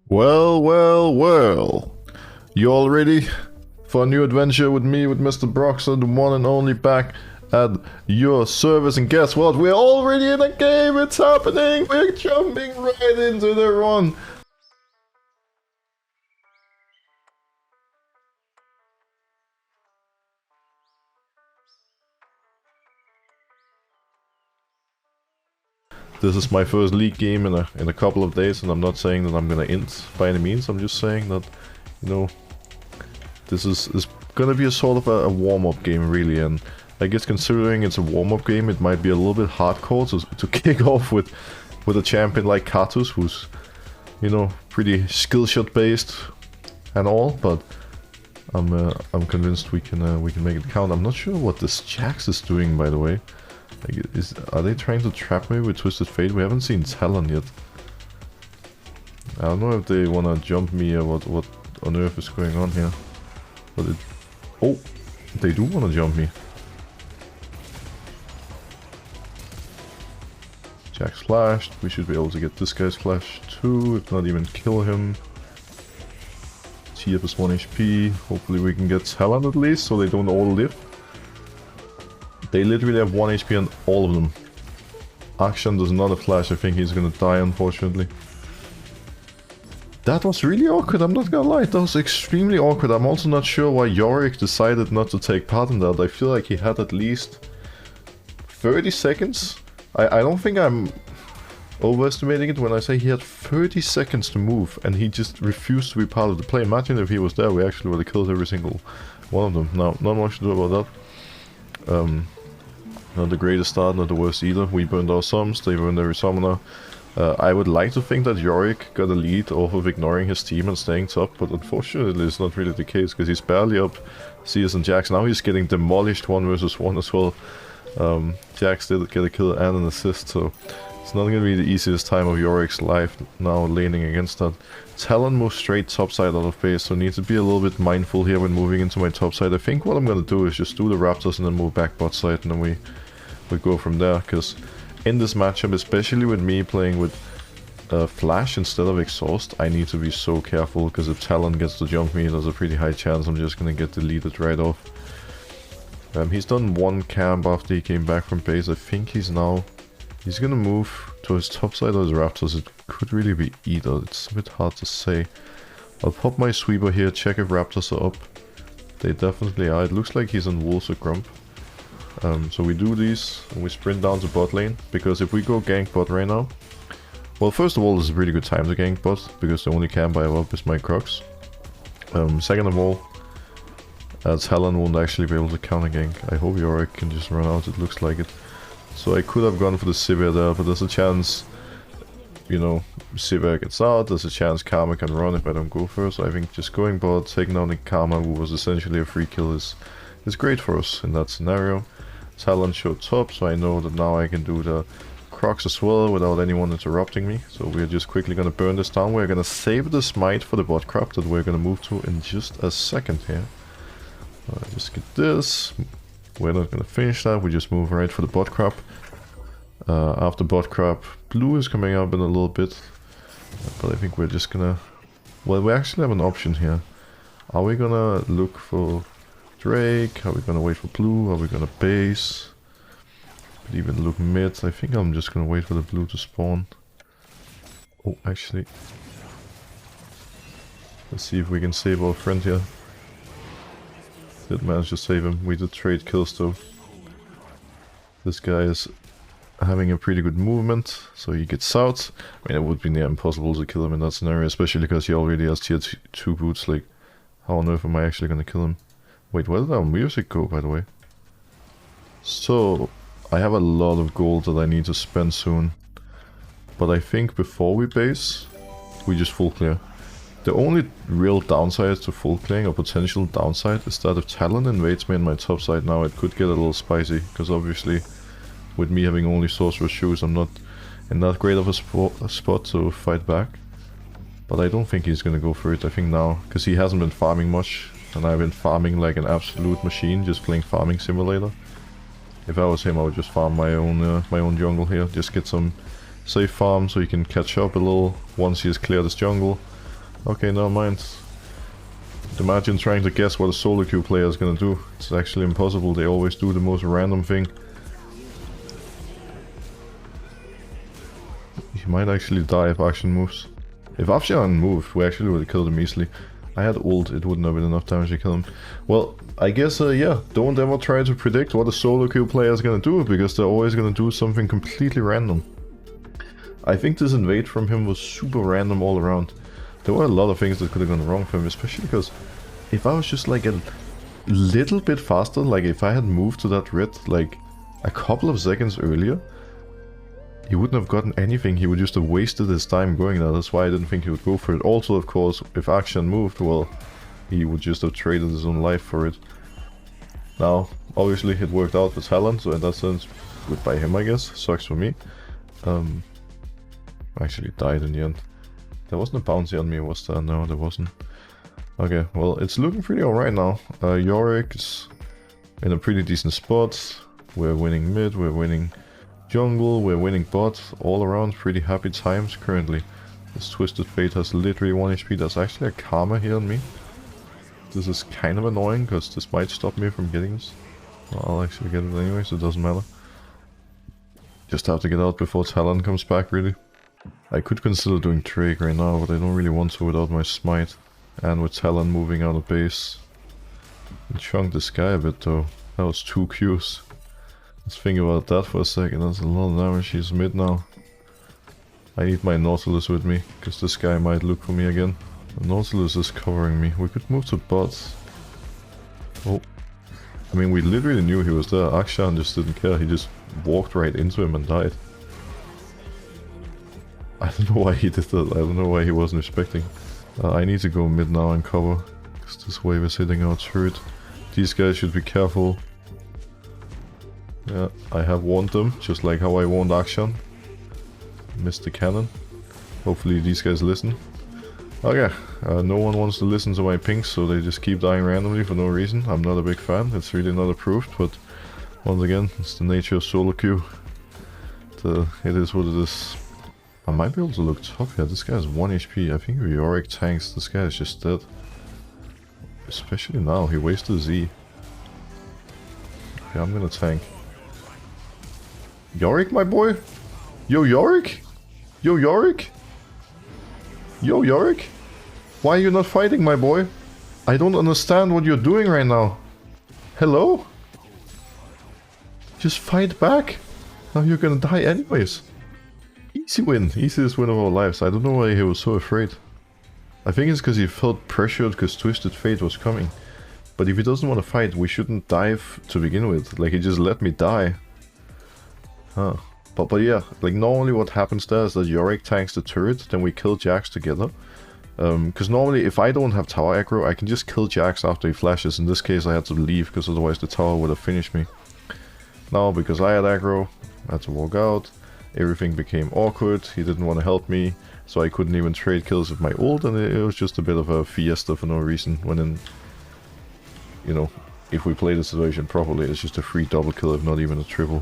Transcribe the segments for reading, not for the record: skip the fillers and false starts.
Well, well, well. You all ready for a new adventure with me, with Mr. Broxah, the one and only, back at your service? And guess what? We're already in a game. It's happening. We're jumping right into the run. This is my first league game in a couple of days, and I'm not saying that I'm gonna int by any means. I'm just saying that, you know, this is gonna be a sort of a warm-up game, really. And I guess considering it's a warm-up game, it might be a little bit hardcore to kick off with a champion like Karthus, who's, you know, pretty skill shot based and all. But I'm convinced we can make it count. I'm not sure what this Jax is doing, by the way. Like, are they trying to trap me with Twisted Fate? We haven't seen Talon yet. I don't know if they wanna jump me or what on earth is going on here. But it... Oh! They do wanna jump me. Jack's flashed. We should be able to get this guy's flash too, if not even kill him. TF is 1 HP. Hopefully we can get Talon at least, so they don't all live. They literally have 1 HP on all of them. Akshan does not have flash. I think he's gonna die, unfortunately. That was really awkward, I'm not gonna lie. That was extremely awkward. I'm also not sure why Yorick decided not to take part in that. I feel like he had at least 30 seconds. I don't think I'm overestimating it when I say he had 30 seconds to move and he just refused to be part of the play. Imagine if he was there, we actually would have killed every single one of them. Now, not much to do about that. Not the greatest start, not the worst either. We burned our sums, they burned every summoner. I would like to think that Yorick got a lead off of ignoring his team and staying top, but unfortunately it's not really the case, because he's barely up CS and Jax. Now he's getting demolished 1 versus 1 as well. Jax did get a kill and an assist, so it's not going to be the easiest time of Yorick's life now laning against that. Talon moves straight topside out of base, so need to be a little bit mindful here when moving into my topside. I think what I'm going to do is just do the Raptors and then move back bot side, and then we go from there, because in this matchup, especially with me playing with Flash instead of Exhaust, I need to be so careful, because if Talon gets to jump me, there's a pretty high chance I'm just going to get deleted right off. He's done 1 camp after he came back from base. I think he's going to move to his top side or his Raptors. It could really be either. It's a bit hard to say. I'll pop my sweeper here, check if Raptors are up. They definitely are. It looks like he's on Wolves or Grump. So we do these and we sprint down to bot lane, because if we go gank bot right now... Well, first of all, this is a really good time to gank bot, because the only camp I have up is my Crocs. Second of all, Talon won't actually be able to counter gank. I hope Yorick can just run out, it looks like it. So I could have gone for the Sivir there, but there's a chance, you know, Sivir gets out, there's a chance Karma can run if I don't go first. So I think just going bot, taking down the Karma, who was essentially a free kill, is great for us in that scenario. Talon showed top, so I know that now I can do the Crocs as well without anyone interrupting me. So we're just quickly gonna burn this down. We're gonna save the smite for the bot crop that we're gonna move to in just a second here. Just get this. We're not gonna finish that, we just move right for the bot crop. After bot crop, blue is coming up in a little bit. But I think we're just gonna... Well, we actually have an option here. Are we gonna look for Drake? Are we gonna wait for blue? Are we gonna base? Could even look mid. I think I'm just gonna wait for the blue to spawn. Oh, actually. Let's see if we can save our friend here. Did manage to save him. We did trade kills though. This guy is having a pretty good movement, so he gets out. I mean, it would be near impossible to kill him in that scenario, especially because he already has tier 2 boots. Like, how on earth am I actually gonna kill him? Wait, where did our music go, by the way? So, I have a lot of gold that I need to spend soon. But I think before we base, we just full clear. The only real downside to full clearing, or potential downside, is that if Talon invades me in my top side now, it could get a little spicy. Because obviously, with me having only Sorcerer Shoes, I'm not in that great of a spot to fight back. But I don't think he's gonna go for it. I think now, because he hasn't been farming much, and I've been farming like an absolute machine, just playing Farming Simulator. If I was him, I would just farm my own jungle here, just get some safe farm so he can catch up a little once he has cleared his jungle. Okay, never mind. Imagine trying to guess what a solo queue player is gonna do. It's actually impossible. They always do the most random thing. He might actually die if Action moves. If Action moved, we actually would have killed him easily. I had ult, it wouldn't have been enough damage to kill him. Well, I guess, yeah, don't ever try to predict what a solo queue player is gonna do, because they're always gonna do something completely random. I think this invade from him was super random all around. There were a lot of things that could have gone wrong for him, especially because if I was just like a little bit faster, like if I had moved to that red like a couple of seconds earlier, he wouldn't have gotten anything. He would just have wasted his time going there. That's why I didn't think he would go for it. Also, of course, if Action moved, well, he would just have traded his own life for it. Now, obviously, it worked out for Talon, so in that sense, good by him, I guess. Sucks for me. Actually died in the end. There wasn't a bouncy on me, was there? No, there wasn't. Okay, well, it's looking pretty alright now. Yorick is in a pretty decent spot. We're winning mid, we're winning jungle, we're winning bot. All around, pretty happy times currently. This Twisted Fate has literally 1 HP. There's actually a Karma here on me. This is kind of annoying, because this might stop me from getting this. Well, I'll actually get it anyway, so it doesn't matter. Just have to get out before Talon comes back, really. I could consider doing Drake right now, but I don't really want to without my smite. And with Talon moving out of base. And chunk this guy a bit though. That was 2 Qs. Let's think about that for a second. That's a lot of damage. He's mid now. I need my Nautilus with me, because this guy might look for me again. The Nautilus is covering me. We could move to bot. Oh. I mean, we literally knew he was there. Akshan just didn't care. He just walked right into him and died. I don't know why he did that. I don't know why he wasn't expecting. I need to go mid now and cover, because this wave is hitting our turret. These guys should be careful. Yeah, I have warned them, just like how I warned Akshan. Missed the cannon. Hopefully these guys listen. Okay, no one wants to listen to my pings, so they just keep dying randomly for no reason. I'm not a big fan, it's really not approved, but once again, it's the nature of solo queue. It is what it is. I might be able to look top here. This guy has 1 HP. I think if Yorick tanks, this guy is just dead. Especially now, he wasted Z. Okay, I'm gonna tank. Yorick, my boy? Yo, Yorick? Yo, Yorick? Yo, Yorick? Why are you not fighting, my boy? I don't understand what you're doing right now. Hello? Just fight back. Now you're gonna die anyways. Easy win. Easiest win of our lives. I don't know why he was so afraid. I think it's because he felt pressured because Twisted Fate was coming. But if he doesn't want to fight, we shouldn't dive to begin with. Like, he just let me die. Huh. But yeah, like normally what happens there is that Yorick tanks the turret, then we kill Jax together. Because normally if I don't have tower aggro, I can just kill Jax after he flashes. In this case I had to leave because otherwise the tower would have finished me. Now because I had aggro, I had to walk out. Everything became awkward, he didn't want to help me, so I couldn't even trade kills with my ult, and it was just a bit of a fiesta for no reason, when in, you know, if we play the situation properly, it's just a free double kill, if not even a triple.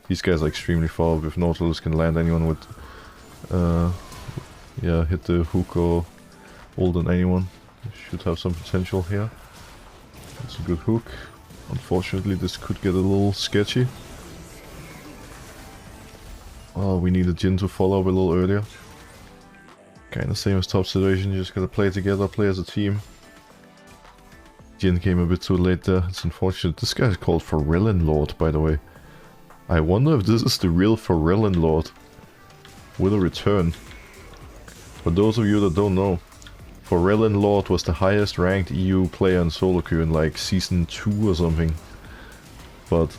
These guys are extremely far, if Nautilus can land anyone with, yeah, hit the hook or ult on anyone, should have some potential here. That's a good hook. Unfortunately, this could get a little sketchy. Oh, we needed Jin to follow up a little earlier. Kinda same as top situation, you just gotta play together, play as a team. Jin came a bit too late there, it's unfortunate. This guy is called Pharrellin Lord, by the way. I wonder if this is the real Pharrellin Lord with a return. For those of you that don't know, Pharrellin Lord was the highest ranked EU player in solo queue in like season 2 or something. But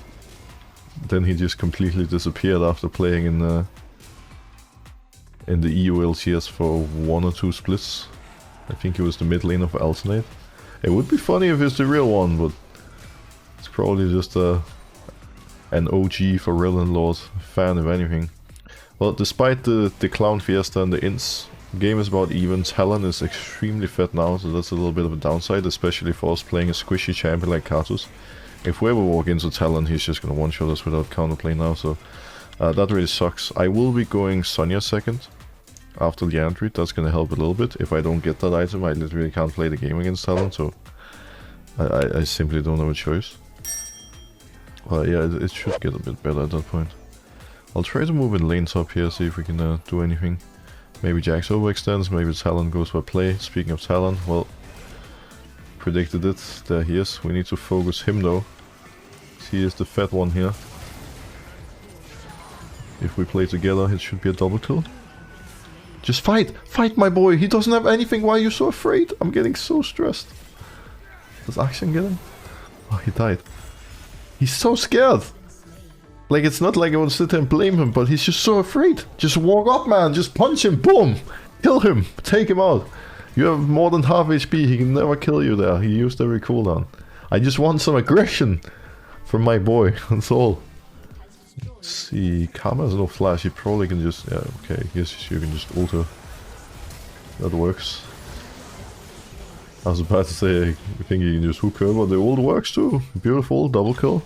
then he just completely disappeared after playing in the EU LCS for 1 or 2 splits. I think he was the mid lane of Alternate. It would be funny if it's the real one, but it's probably just an OG for Relin Lord fan, if anything. Well, despite the Clown Fiesta and the ints, the game is about even. Talon is extremely fed now, so that's a little bit of a downside, especially for us playing a squishy champion like Karthus. If we ever walk into Talon, he's just gonna one-shot us without counterplay now, so that really sucks. I will be going Sonya second. after the entry. That's gonna help a little bit. If I don't get that item, I literally can't play the game against Talon, so I simply don't have a choice. Well, yeah, it should get a bit better at that point. I'll try to move in lane top here, see if we can do anything. Maybe Jax overextends, maybe Talon goes by play. Speaking of Talon, well, predicted it. There he is. We need to focus him though. He is the fat one here. If we play together, it should be a double kill. Just fight! Fight, my boy! He doesn't have anything. Why are you so afraid? I'm getting so stressed. Does Action get him? Oh, he died. He's so scared. Like, it's not like I would sit there and blame him, but he's just so afraid. Just walk up, man. Just punch him. Boom! Kill him. Take him out. You have more than half HP. He can never kill you there. He used every cooldown. I just want some aggression from my boy. That's all. Let's see. Karma has no flash. He probably can just... Yeah, okay. Yes, you can just alter. That works. I was about to say, I think you can just hook her, but the ult works too. Beautiful. Double kill.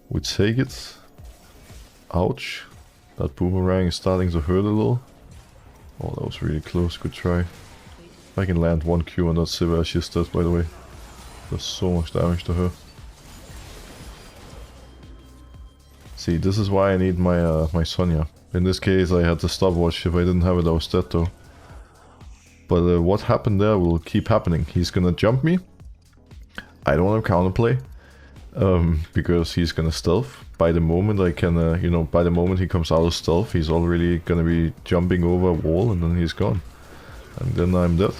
We take it. Ouch. That boomerang is starting to hurt a little. Oh, that was really close. Good try. I can land one Q on that Sivir. She's dead, by the way. Does so much damage to her. See, this is why I need my my Sonya. In this case, I had the stopwatch. If I didn't have it, I was dead though. But what happened there will keep happening. He's gonna jump me. I don't have counterplay. Because he's gonna stealth. By the moment I can, you know, by the moment he comes out of stealth, he's already gonna be jumping over a wall and then he's gone. And then I'm dead.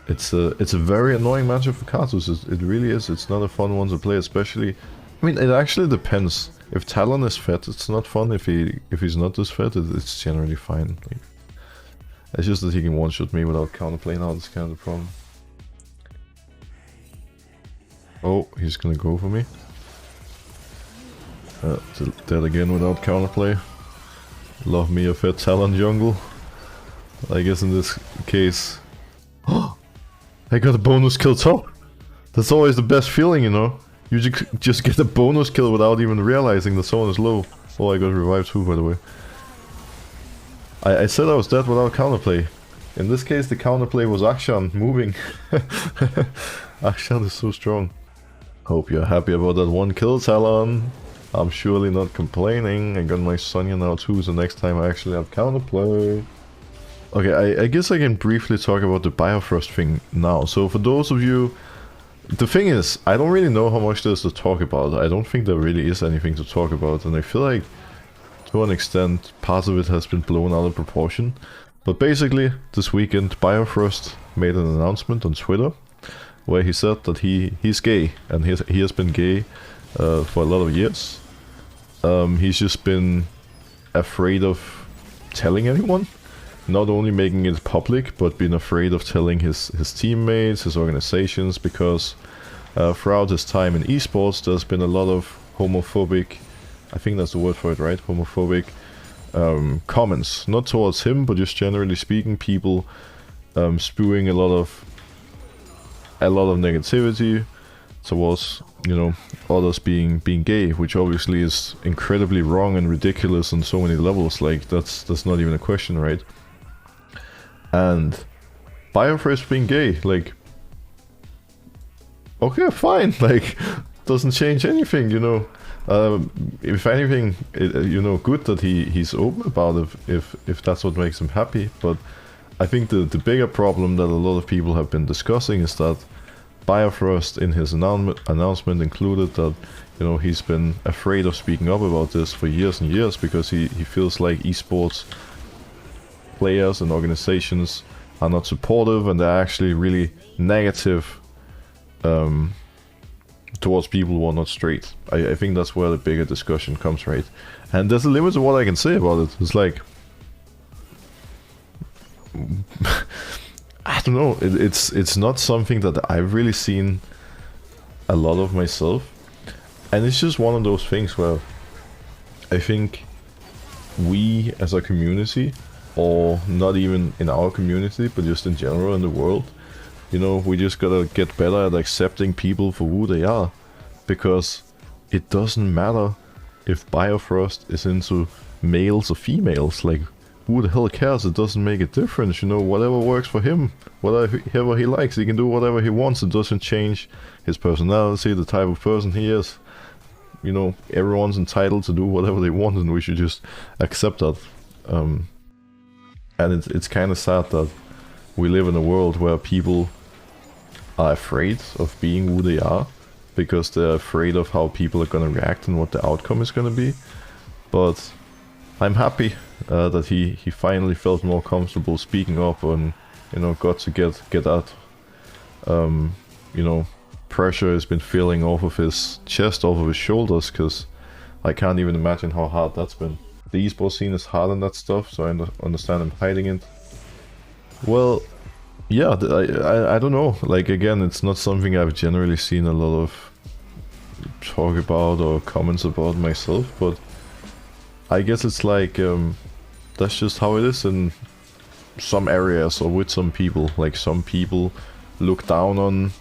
It's a very annoying matchup for Karthus. It really is. It's not a fun one to play, especially... I mean, it actually depends. If Talon is fed, it's not fun. If he's not this fed, it's generally fine. Like, it's just that he can one-shot me without counterplay now. That's kind of the problem. Oh, he's gonna go for me. Dead again without counterplay. Love me a fed Talon jungle. I guess in this case... I got a bonus kill top! That's always the best feeling, you know? You just get a bonus kill without even realizing that someone is low. Oh, I got revived too, by the way. I said I was dead without counterplay. In this case, the counterplay was Akshan moving. Akshan is so strong. Hope you're happy about that one kill, Talon. I'm surely not complaining. I got my Sonya now too, so next time I actually have counterplay. Okay, I guess I can briefly talk about the Bifrost thing now. So for those of you... The thing is, I don't really know how much there's to talk about. I don't think there really is anything to talk about, and I feel like, to an extent, part of it has been blown out of proportion. But basically, this weekend, Bifrost made an announcement on Twitter, where he said that he's gay, and he has been gay for a lot of years. He's just been afraid of telling anyone. Not only making it public, but being afraid of telling his teammates, his organizations, because throughout his time in esports, there's been a lot of homophobic, I think that's the word for it, right? Homophobic comments, not towards him, but just generally speaking, people spewing a lot of negativity towards, you know, others being gay, which obviously is incredibly wrong and ridiculous on so many levels. Like that's not even a question, right? And Bifrost being gay, like, okay, fine, like, doesn't change anything, you know. If anything, you know, good that he's open about it if that's what makes him happy. But I think the bigger problem that a lot of people have been discussing is that Bifrost in his announcement included that, you know, he's been afraid of speaking up about this for years and years because he feels like esports players and organizations are not supportive, and they're actually really negative towards people who are not straight. I think that's where the bigger discussion comes, right? And there's a limit to what I can say about it. It's like, I don't know, it's not something that I've really seen a lot of myself, and it's just one of those things where I think we as a community, or not even in our community, but just in general in the world, you know, we just gotta get better at accepting people for who they are, because it doesn't matter if Bifrost is into males or females. Like, who the hell cares? It doesn't make a difference, you know, whatever works for him, whatever he likes, he can do whatever he wants. It doesn't change his personality, the type of person he is. You know, everyone's entitled to do whatever they want, and we should just accept that. And it's kind of sad that we live in a world where people are afraid of being who they are, because they're afraid of how people are gonna react and what the outcome is gonna be. But I'm happy that he finally felt more comfortable speaking up and, you know, got to get out. You know, pressure has been feeling off of his chest, off of his shoulders, because I can't even imagine how hard that's been. The esports scene is hard on that stuff, so I understand him hiding it. Well, yeah, I don't know. Like, again, it's not something I've generally seen a lot of talk about or comments about myself, but I guess it's like, that's just how it is in some areas or with some people. Like, some people look down on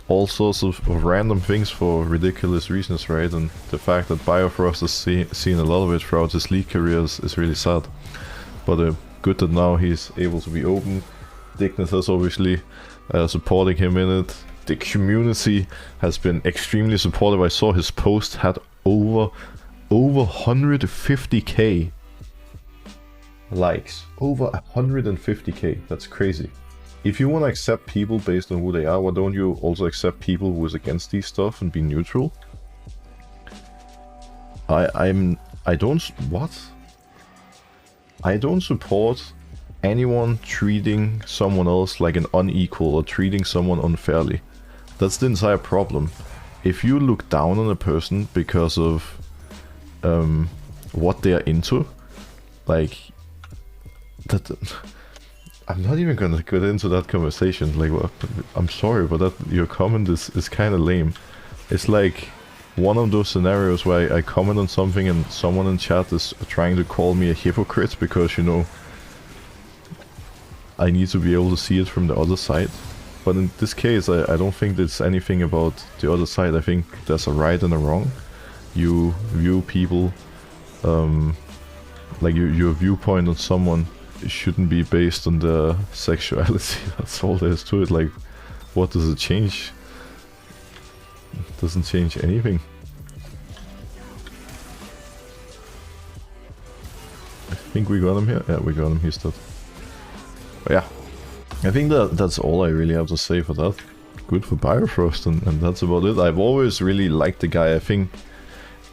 all sorts of random things for ridiculous reasons, right? And the fact that Biofrost has seen a lot of it throughout his league career is really sad. But good that now he's able to be open. Dignus is obviously supporting him in it. The community has been extremely supportive. I saw his post had over 150k likes. Over 150k. That's crazy. If you want to accept people based on who they are, why don't you also accept people who is against these stuff and be neutral? I don't support anyone treating someone else like an unequal or treating someone unfairly. That's the entire problem. If you look down on a person because of what they are into, like that. I'm not even gonna get into that conversation. Like, well, I'm sorry, but that your comment is kind of lame. It's like one of those scenarios where I comment on something and someone in chat is trying to call me a hypocrite because, you know, I need to be able to see it from the other side. But in this case, I don't think there's anything about the other side. I think there's a right and a wrong. You view people, like your viewpoint on someone shouldn't be based on their sexuality. That's all there is to it. Like, what does it change? It doesn't change anything. I think we got him here. Yeah, we got him. He's dead. But yeah, I think that's all I really have to say for that. Good for Biofrost, and that's about it. I've always really liked the guy. I think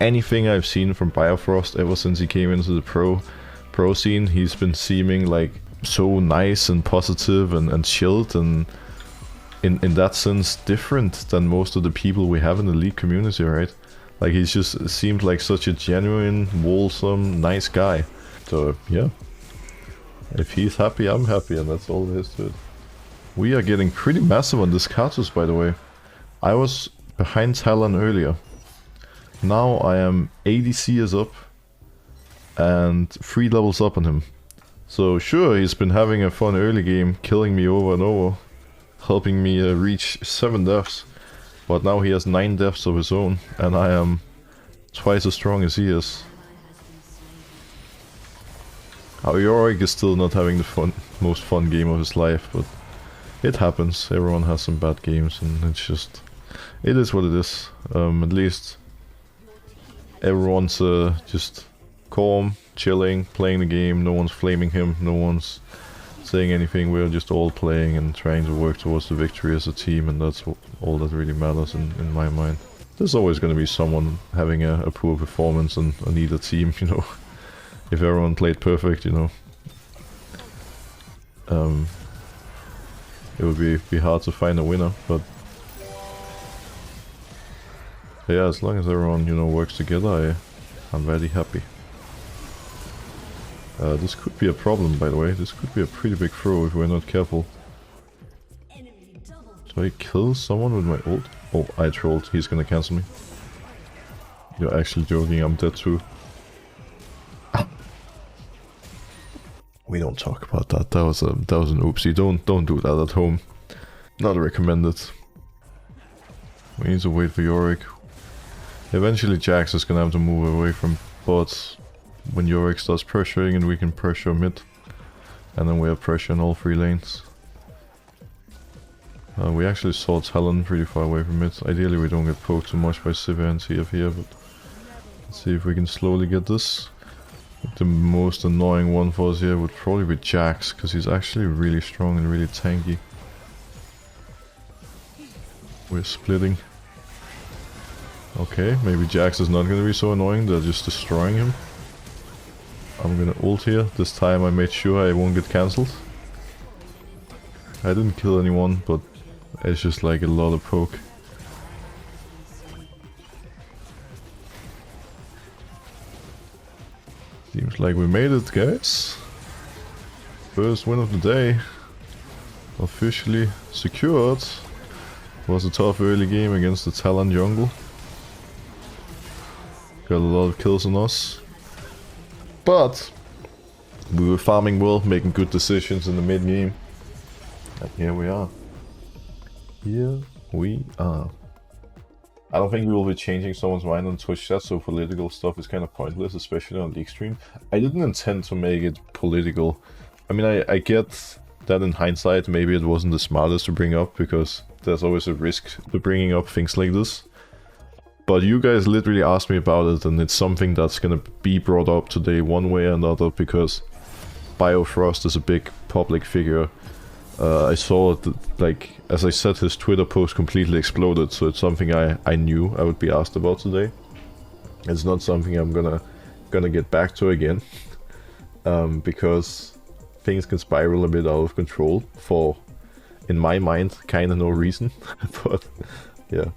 anything I've seen from Biofrost ever since he came into the pro scene, he's been seeming like so nice and positive and chilled, and in that sense different than most of the people we have in the league community, right? Like, he's just seemed like such a genuine, wholesome, nice guy. So yeah, if he's happy, I'm happy, and that's all there is to it. We are getting pretty massive on this Karthus, by the way. I was behind Talon earlier. Now I am 80 CS up and 3 levels up on him. So sure, he's been having a fun early game, killing me over and over, helping me reach 7 deaths. But now he has 9 deaths of his own, and I am twice as strong as he is. Our Yorick is still not having the most fun game of his life, but it happens. Everyone has some bad games, and it's just, it is what it is. At least everyone's just calm, chilling, playing the game. No one's flaming him, no one's saying anything. We're just all playing and trying to work towards the victory as a team, and that's all that really matters in my mind. There's always going to be someone having a poor performance on either team, you know. If everyone played perfect, you know, it would be hard to find a winner. But yeah, as long as everyone, you know, works together, I'm very happy. This could be a problem, by the way. This could be a pretty big throw if we're not careful. Do I kill someone with my ult? Oh, I trolled. He's gonna cancel me. You're actually joking. I'm dead too. We don't talk about that. That was an oopsie. Don't do that at home. Not recommended. We need to wait for Yorick. Eventually Jax is gonna have to move away from bots. when Yorick starts pressuring and we can pressure mid. And then we have pressure in all 3 lanes. We actually saw Talon pretty far away from it. Ideally we don't get poked too much by Sivir and TF here, but let's see if we can slowly get this. The most annoying one for us here would probably be Jax, because he's actually really strong and really tanky. We're splitting. Okay, maybe Jax is not gonna be so annoying, they're just destroying him. I'm gonna ult here. This time I made sure I won't get cancelled. I didn't kill anyone, but it's just like a lot of poke. Seems like we made it, guys. First win of the day. Officially secured. Was a tough early game against the Talon jungle. Got a lot of kills on us. But we were farming well, making good decisions in the mid game. And here we are. Here we are. I don't think we will be changing someone's mind on Twitch chat, so political stuff is kind of pointless, especially on League stream. I didn't intend to make it political. I mean, I get that in hindsight, maybe it wasn't the smartest to bring up, because there's always a risk to bringing up things like this. But you guys literally asked me about it, and it's something that's gonna be brought up today one way or another, because Biofrost is a big public figure. I saw it, like, as I said, his Twitter post completely exploded, so it's something I knew I would be asked about today. It's not something I'm gonna get back to again, because things can spiral a bit out of control for, in my mind, kinda no reason. But yeah.